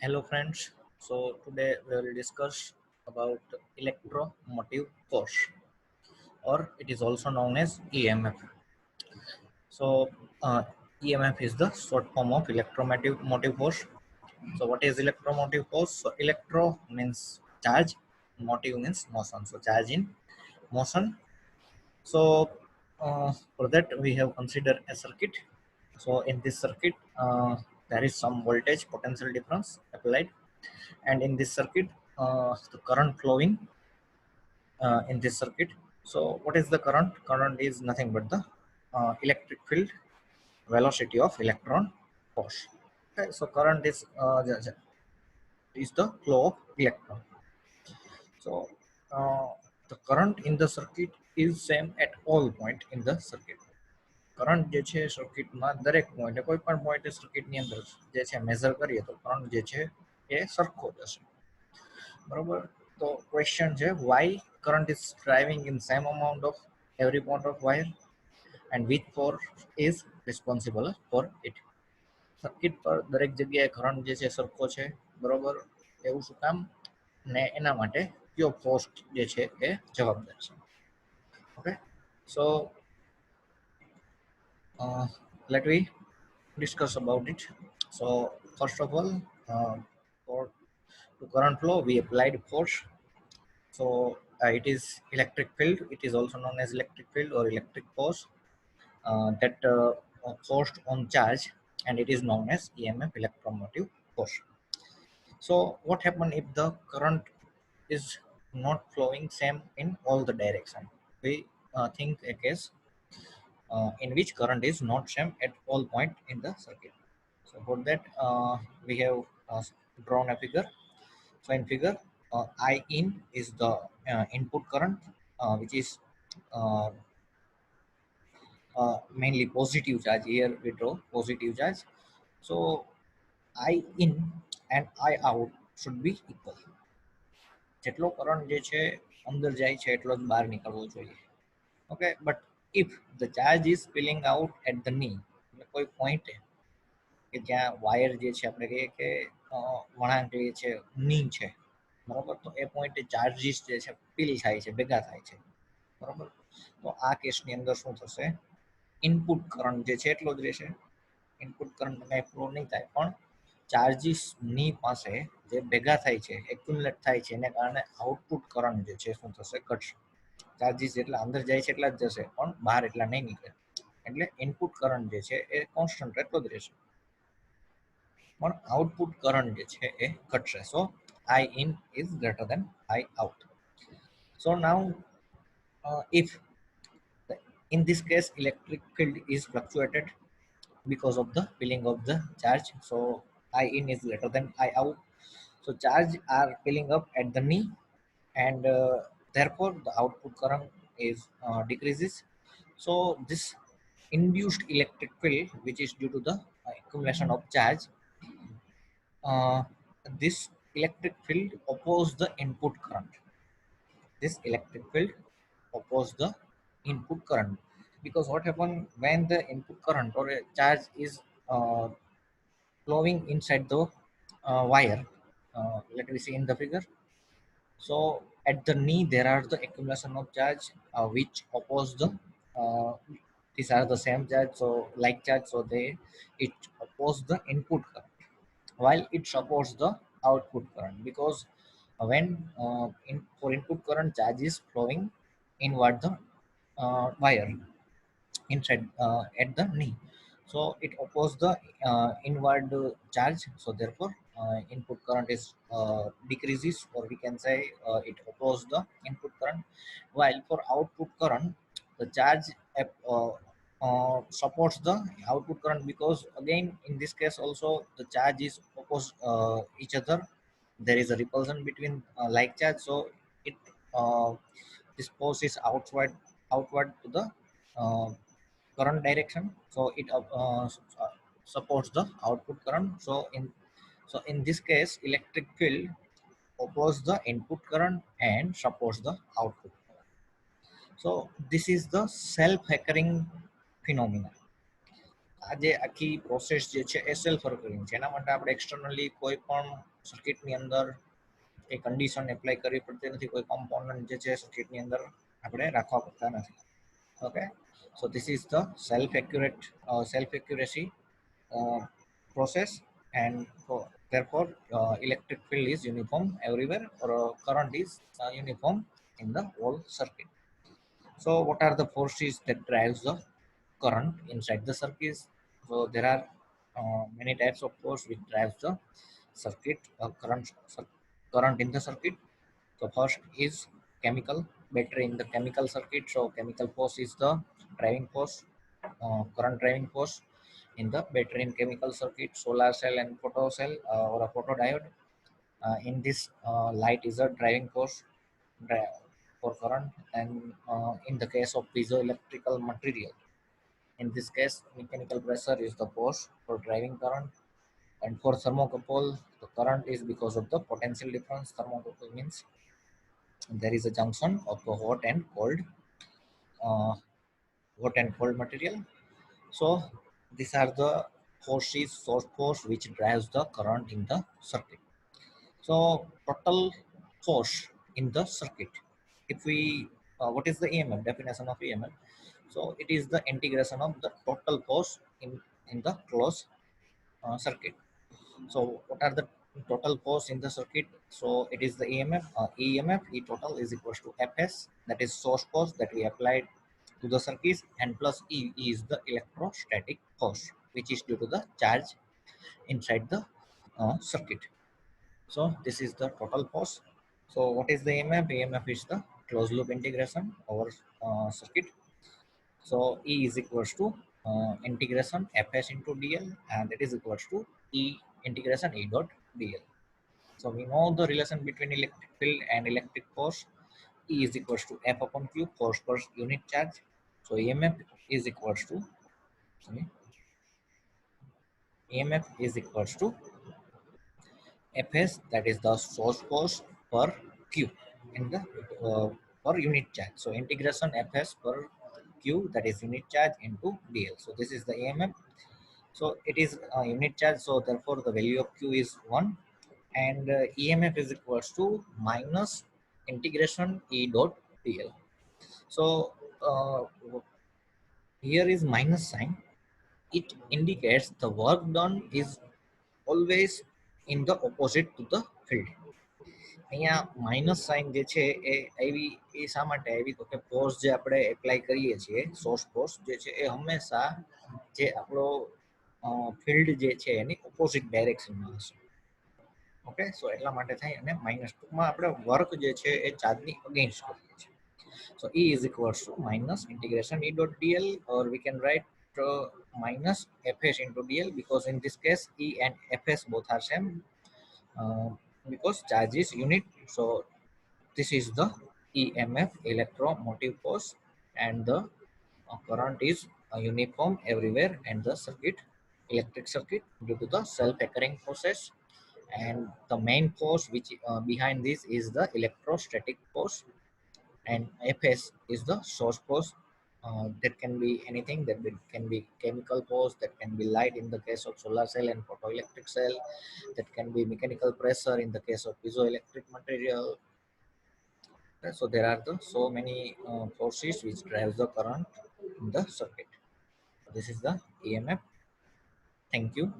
Hello friends. So today we will discuss about electromotive force, or it is also known as EMF. So EMF is the short form of electromotive motive force. So what is electromotive force? So electro means charge, motive means motion. So charge in motion. So for that we have considered a circuit. So in this circuit there is some voltage potential difference applied, and in this circuit the current flowing in this circuit. So what is the current? Current is nothing but the electric field velocity of electron force. Okay, so current is the flow of electron. So the current in the circuit is same at all point in the circuit. Current જે છે સર્કિટમાં દરેક પોઈન્ટે કોઈ પણ પોઈન્ટે સર્કિટની અંદર જે છે મેઝર કરીએ તો કરંટ જે છે એ સરખો જ હશે. બરોબર. તો ક્વેશ્ચન છે why current is driving in same amount of every point of wire and which force is responsible for it. Circuit પર દરેક જગ્યાએ કરંટ જે છે સરખો છે, બરોબર, એવું શું કામ, ને એના માટે કયો ફોર્સ જે છે એ જવાબદાર છે. Okay, so let me discuss about it. So first of all, for to current flow we applied force. So it is electric field. It is also known as electric field or electric force that forced on charge, and it is known as EMF, electromotive force. So what happen if the current is not flowing same in all the direction? We think a case in which current is not same at all point in the circuit. So for that we have drawn a figure. So in figure, I in is the input current, which is uh, mainly positive charge. Here we draw positive charge. So I in and I out should be equal. જેટલો current જે છે અંદર જાય છે એટલો જ બહાર નીકળવો જોઈએ. Okay, but if the charge is spilling out at the ની, એટલે કોઈ પોઈન્ટે કે જ્યાં વાયર જે છે આપણે કહીએ કે વળાંક જે છે ની છે, બરાબર, તો એ પોઈન્ટે ચાર્જીસ જે છે પીલ થાય છે, ભેગા થાય છે, બરાબર. તો આ કેસની અંદર શું થશે? ઇનપુટ કરંટ જે છે એટલો જ રહેશે. ઇનપુટ કરંટ કાંઈ ફ્લો નહીં થાય, પણ ચાર્જીસ ની પાસે જે ભેગા થાય છે, એક્યુમ્યુલેટ થાય છે, એને કારણે આઉટપુટ કરંટ જે છે શું થશે? ઘટશે. ચાર્જીસ જેટલા અંદર જાય છે એટલા જ જશે, પણ બહાર એટલા નહીં નીકળે. એટલે ઇનપુટ કરંટ જે છે એ કોન્સ્ટન્ટ એટલો જ રહેશે, પણ આઉટપુટ કરંટ જે છે એ ઘટશે. સો I in is greater than I out. So now if in this case electric field is fluctuated because of the filling of the charge, so I in is greater than I out. So charge are filling up at the knee, and therefore the output current is decreases. So this induced electric field, which is due to the accumulation of charge, uh, this electric field oppose the input current. This electric field oppose the input current, because what happen when the input current or a charge is flowing inside the wire. Let me see in the figure. So at the knee there are the accumulation of charge which oppose the uh, these are the same charge, so like charge, so they it oppose the input current while it supports the output current, because when for input current charge is flowing inward the wire inside at the knee, so it opposes the inward charge, so therefore input current is decreases, or we can say it opposes the input current, while for output current the charge supports the output current, because again in this case also the charge is oppose each other. There is a repulsion between like charge, so it uh, this force is outward to the uh, current direction, so it supports the output current. So in this case electric field oppose the input current and supports the output current. So this is the self-heckering phenomena. આજે આખી process જે છે એ self ઓકરિંગ છે. એના માટે આપણે externally કોઈ પણ સર્કિટની અંદર એ કન્ડિશન એપ્લાય કરવી પડતી નથી, કોઈ કમ્પોનન્ટ જે છે સર્કિટની અંદર આપણે રાખવા પડતા નથી. Okay, so this is the self accuracy process, and therefore electric field is uniform everywhere, or current is uniform in the whole circuit. So what are the forces that drives the current inside the circuit? So there are many types of force which drives the circuit, current in the circuit. So first is chemical, battery in the chemical circuit. So chemical force is the driving force, current driving force in the battery in chemical circuit. Solar cell and photo cell, or a photodiode. In this, light is a driving force for current, and in the case of piezoelectrical material, in this case mechanical pressure is the force for driving current. And for thermocouple, the current is because of the potential difference. Thermocouple means there is a junction of the uh, hot and cold material. So these are the forces, source force, which drives the current in the circuit. So total force in the circuit, if we what is the EMF definition of EMF? So it is the integration of the total force in the closed circuit. So what are the total force in the circuit? So it is the EMF. EMF E total is equals to Fs, that is source force that we applied to the circuit, and plus E is the electrostatic force, which is due to the charge inside the circuit. So this is the total force. So what is the EMF? EMF is the closed loop integration over circuit. So E is equals to integration Fs into dl, and it is equals to E integration E dot dl. So we know the relation between electric field and electric force. E is equals to F upon Q, force per unit charge. So EMF is equals to, sorry, EMF is equals to Fs, that is the source force, per Q in the per unit charge. So integration Fs per Q, that is unit charge, into dl. So this is the EMF. So it is a unit charge, so therefore the value of Q is 1, and EMF is equals to minus integration E dot dl. So here is minus sign. It indicates the work done is always in the opposite to the field. અહીંયા minus sign જે છે એ આવી, એ શા માટે આવી? તો કે force જે આપણે એપ્લાય કરીએ છીએ, સોર્સ ફોર્સ જે છે એ હંમેશા જે આપણો ફિલ્ડ જે છે એની ઓપોઝિટ ડાયરેક્શનમાં હશે. ઓકે, સો એટલા માટે થાય, અને માઇનસ ટૂંકમાં આપણે વર્ક જે છે એ ચાર્જની અગેન્સ્ટ કરીએ છીએ. So E is equals to minus integration E dot dl, or we can write minus Fs into dl, because in this case E and Fs both are same, uh, because charge is unit. So this is the EMF, electromotive force, and the current is uniform everywhere, and the circuit, electric circuit, due to the self-occurring process. And the main force which behind this is the electrostatic force, and Fs is the source force. That can be anything, can be chemical force, that can be light in the case of solar cell and photoelectric cell, that can be mechanical pressure in the case of piezoelectric material. So there are the so many forces which drives the current in the circuit. This is the EMF. Thank you.